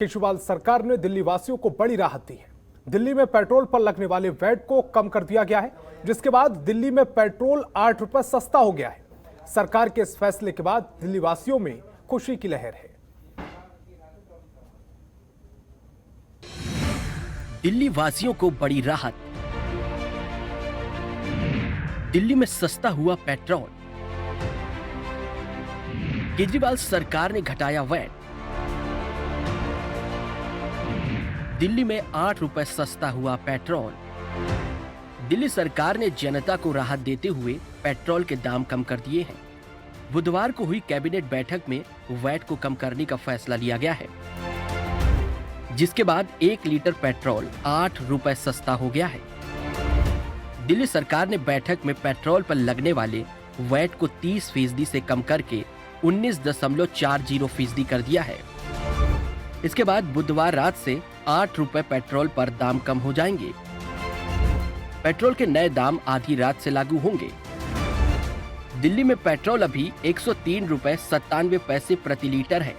केजरीवाल सरकार ने दिल्ली वासियों को बड़ी राहत दी है। दिल्ली में पेट्रोल पर लगने वाले वैट को कम कर दिया गया है, जिसके बाद दिल्ली में पेट्रोल 8 रुपए सस्ता हो गया है। सरकार के इस फैसले के बाद दिल्ली वासियों में खुशी की लहर है। दिल्ली वासियों को बड़ी राहत। दिल्ली में सस्ता हुआ पेट्रोल। केजरीवाल सरकार ने घटाया वैट। दिल्ली में 8 रुपए सस्ता हुआ पेट्रोल। दिल्ली सरकार ने जनता को राहत देते हुए पेट्रोल के दाम कम कर दिए हैं। बुधवार को हुई कैबिनेट बैठक में वैट को कम करने का फैसला लिया गया है, जिसके बाद 1 लीटर पेट्रोल 8 रुपए सस्ता हो गया है। दिल्ली सरकार ने बैठक में पेट्रोल पर लगने वाले वैट को 30% से कम करके 19.40% कर दिया है। इसके बाद बुधवार रात से 8 रुपए पेट्रोल पर दाम कम हो जाएंगे। पेट्रोल के नए दाम आधी रात से लागू होंगे। दिल्ली में पेट्रोल अभी 103 रुपए 97 पैसे प्रति लीटर है।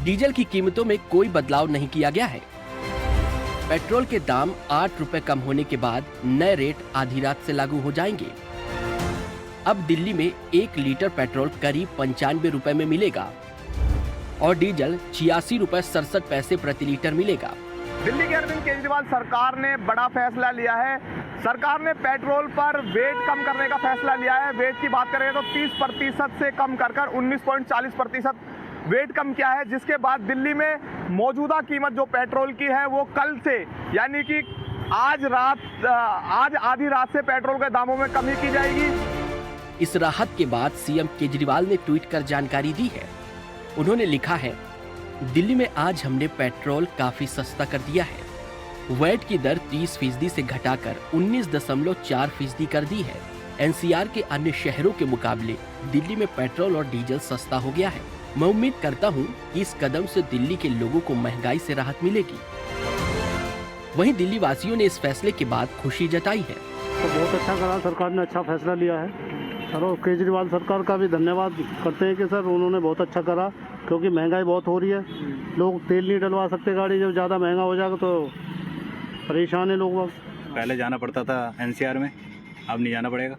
डीजल की कीमतों में कोई बदलाव नहीं किया गया है। पेट्रोल के दाम 8 रुपए कम होने के बाद नए रेट आधी रात से लागू हो जाएंगे। अब दिल्ली में 1 लीटर पेट्रोल करीब 95 रुपए में मिलेगा और डीजल 86 रुपए 67 पैसे प्रति लीटर मिलेगा। दिल्ली की अरविंद केजरीवाल सरकार ने बड़ा फैसला लिया है। सरकार ने पेट्रोल पर वेट कम करने का फैसला लिया है। वेट की बात करें तो 30% से कम कर 19.40% वेट कम किया है, जिसके बाद दिल्ली में मौजूदा कीमत जो पेट्रोल की है वो कल से यानी कि आज आधी रात से पेट्रोल के दामों में कमी की जाएगी। इस राहत के बाद सीएम केजरीवाल ने ट्वीट कर जानकारी दी है। उन्होंने लिखा है, दिल्ली में आज हमने पेट्रोल काफी सस्ता कर दिया है। वैट की दर 30% से घटाकर 19.4% कर दी है। एनसीआर के अन्य शहरों के मुकाबले दिल्ली में पेट्रोल और डीजल सस्ता हो गया है। मैं उम्मीद करता हूं कि इस कदम से दिल्ली के लोगों को महंगाई से राहत मिलेगी। वहीं दिल्ली वासियों ने इस फैसले के बाद खुशी जताई है। तो बहुत अच्छा करा, सरकार ने अच्छा फैसला लिया है। सर केजरीवाल सरकार का भी धन्यवाद करते हैं कि सर उन्होंने बहुत अच्छा करा, क्योंकि महंगाई बहुत हो रही है। लोग तेल नहीं डलवा सकते गाड़ी, जब ज़्यादा महंगा हो जाएगा तो परेशान है लोग। पहले जाना पड़ता था एनसीआर में, अब नहीं जाना पड़ेगा,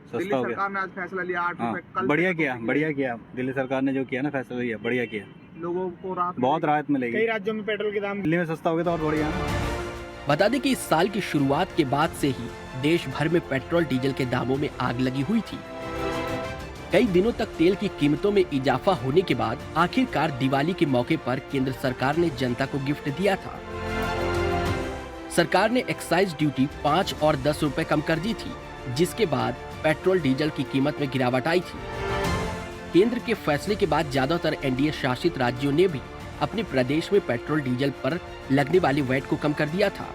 सस्ता हो गया। सरकार ने आज फैसला लिया 8 रुपए कल। बढ़िया किया दिल्ली सरकार ने जो किया ना, फैसला लिया, बढ़िया किया। लोगों को बहुत राहत मिलेगी। कई राज्यों में पेट्रोल के दाम दिल्ली में सस्ता हो गया तो और बढ़िया। बता दें कि इस साल की शुरुआत के बाद से ही देश भर में पेट्रोल डीजल के दामों में आग लगी हुई थी। कई दिनों तक तेल की कीमतों में इजाफा होने के बाद आखिरकार दिवाली के मौके पर केंद्र सरकार ने जनता को गिफ्ट दिया था। सरकार ने एक्साइज ड्यूटी 5 और 10 रुपए कम कर दी थी, जिसके बाद पेट्रोल डीजल की कीमत में गिरावट आई थी। केंद्र के फैसले के बाद ज्यादातर एनडीए शासित राज्यों ने भी अपने प्रदेश में पेट्रोल डीजल पर लगने वाली वैट को कम कर दिया था।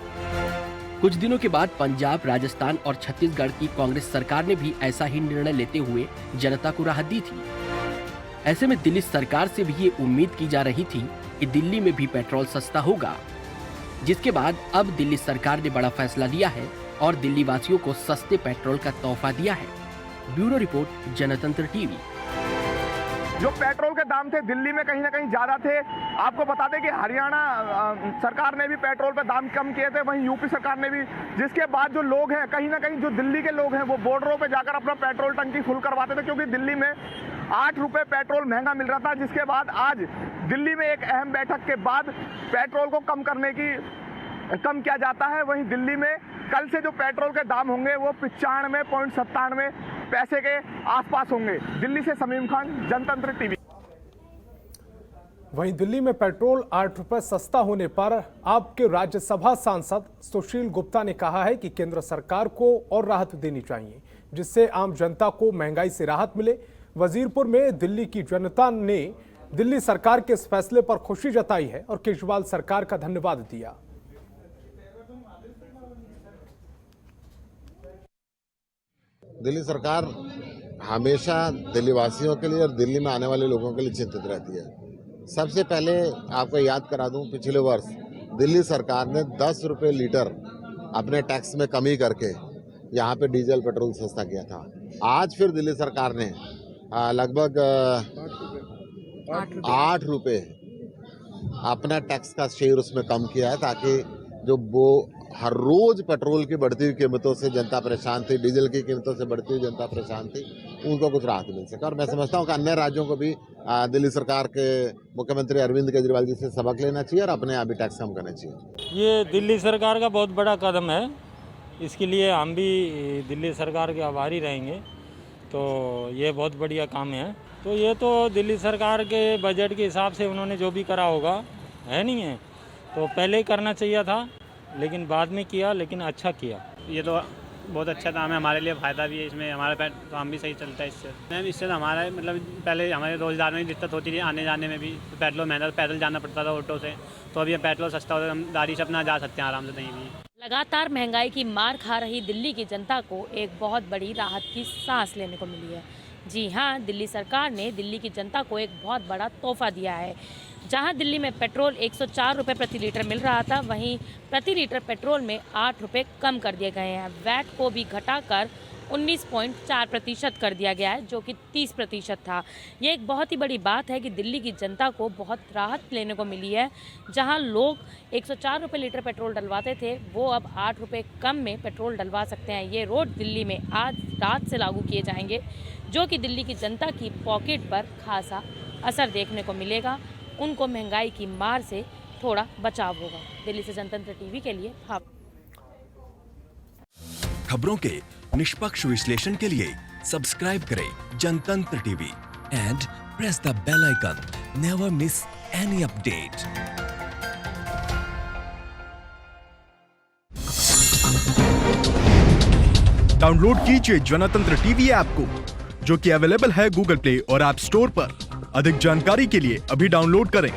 कुछ दिनों के बाद पंजाब, राजस्थान और छत्तीसगढ़ की कांग्रेस सरकार ने भी ऐसा ही निर्णय लेते हुए जनता को राहत दी थी। ऐसे में दिल्ली सरकार से भी ये उम्मीद की जा रही थी कि दिल्ली में भी पेट्रोल सस्ता होगा, जिसके बाद अब दिल्ली सरकार ने बड़ा फैसला लिया है और दिल्ली वासियों को सस्ते पेट्रोल का तोहफा दिया है। ब्यूरो रिपोर्ट, जनतंत्र टीवी। जो पेट्रोल के दाम थे दिल्ली में कहीं ना कहीं ज्यादा थे। आपको बता दें कि हरियाणा सरकार ने भी पेट्रोल पे दाम कम किए थे, वहीं यूपी सरकार ने भी, जिसके बाद जो लोग हैं कहीं ना कहीं जो दिल्ली के लोग हैं वो बॉर्डरों पे जाकर अपना पेट्रोल टंकी फुल करवाते थे, क्योंकि दिल्ली में 8 रुपए पेट्रोल महंगा मिल रहा था। जिसके बाद आज दिल्ली में एक अहम बैठक के बाद पेट्रोल को कम किया जाता है। वहीं दिल्ली में कल से जो पेट्रोल के दाम होंगे वो 95.97 पैसे के आसपास होंगे। दिल्ली से समीम खान, जनतंत्र टीवी। वहीं दिल्ली में पेट्रोल 8 रुपए सस्ता होने पर आपके राज्यसभा सांसद सुशील गुप्ता ने कहा है कि केंद्र सरकार को और राहत देनी चाहिए, जिससे आम जनता को महंगाई से राहत मिले। वजीरपुर में दिल्ली की जनता ने दिल्ली सरकार के इस फैसले पर खुशी जताई है और केजरीवाल सरकार का धन्यवाद दिया। दिल्ली सरकार हमेशा दिल्ली वासियों के लिए और दिल्ली में आने वाले लोगों के लिए चिंतित रहती है। सबसे पहले आपको याद करा दूं, पिछले वर्ष दिल्ली सरकार ने 10 रुपये लीटर अपने टैक्स में कमी करके यहाँ पे डीजल पेट्रोल सस्ता किया था। आज फिर दिल्ली सरकार ने लगभग 8 रुपये अपना टैक्स का शेयर उसमें कम किया है, ताकि जो वो हर रोज पेट्रोल की बढ़ती हुई कीमतों से जनता परेशान थी, डीजल की कीमतों से बढ़ती हुई जनता परेशान थी, उनको कुछ राहत मिल सके। और मैं समझता हूँ कि अन्य राज्यों को भी दिल्ली सरकार के मुख्यमंत्री अरविंद केजरीवाल जी से सबक लेना चाहिए और अपने यहाँ भी टैक्स कम करना चाहिए। ये दिल्ली सरकार का बहुत बड़ा कदम है, इसके लिए हम भी दिल्ली सरकार के आभारी रहेंगे। तो ये बहुत बढ़िया काम है। तो ये तो दिल्ली सरकार के बजट के हिसाब से उन्होंने जो भी करा होगा, है नहीं है, तो पहले ही करना चाहिए था, लेकिन बाद में किया, लेकिन अच्छा किया। ये तो बहुत अच्छा काम है, हमारे लिए फ़ायदा भी है इसमें, हमारा काम भी सही चलता है इससे। मैम इससे तो हमारा मतलब पहले हमारे रोज़गार में दिक्कत होती थी, आने जाने में भी पेट्रोल महंगा, पैदल जाना पड़ता था ऑटो से, तो अभी पेट्रोल सस्ता होता है, हम गाड़ी से अपना जा सकते हैं आराम से कहीं भी। लगातार महंगाई की मार खा रही दिल्ली की जनता को एक बहुत बड़ी राहत की सांस लेने को मिली है। जी हाँ, दिल्ली सरकार ने दिल्ली की जनता को एक बहुत बड़ा तोहफा दिया है। जहां दिल्ली में पेट्रोल 104 रुपये प्रति लीटर मिल रहा था, वहीं प्रति लीटर पेट्रोल में 8 रुपये कम कर दिए गए हैं। वैट को भी घटाकर 19.4% कर दिया गया है, जो कि 30% था। ये एक बहुत ही बड़ी बात है कि दिल्ली की जनता को बहुत राहत लेने को मिली है। जहां लोग 104 रुपये लीटर पेट्रोल डलवाते थे, वो अब 8 रुपये कम में पेट्रोल डलवा सकते हैं। ये रोड दिल्ली में आज रात से लागू किए जाएंगे, जो कि दिल्ली की जनता की पॉकेट पर खासा असर देखने को मिलेगा। उनको महंगाई की मार से थोड़ा बचाव होगा। दिल्ली से जनतंत्र टीवी के लिए भाव। खबरों के निष्पक्ष विश्लेषण के लिए सब्सक्राइब करें Janatantra TV and press the bell icon. Never miss any update. Download कीजिए जनतंत्र टीवी ऐप को, जो कि अवेलेबल है गूगल प्ले और ऐप स्टोर पर। अधिक जानकारी के लिए अभी डाउनलोड करें।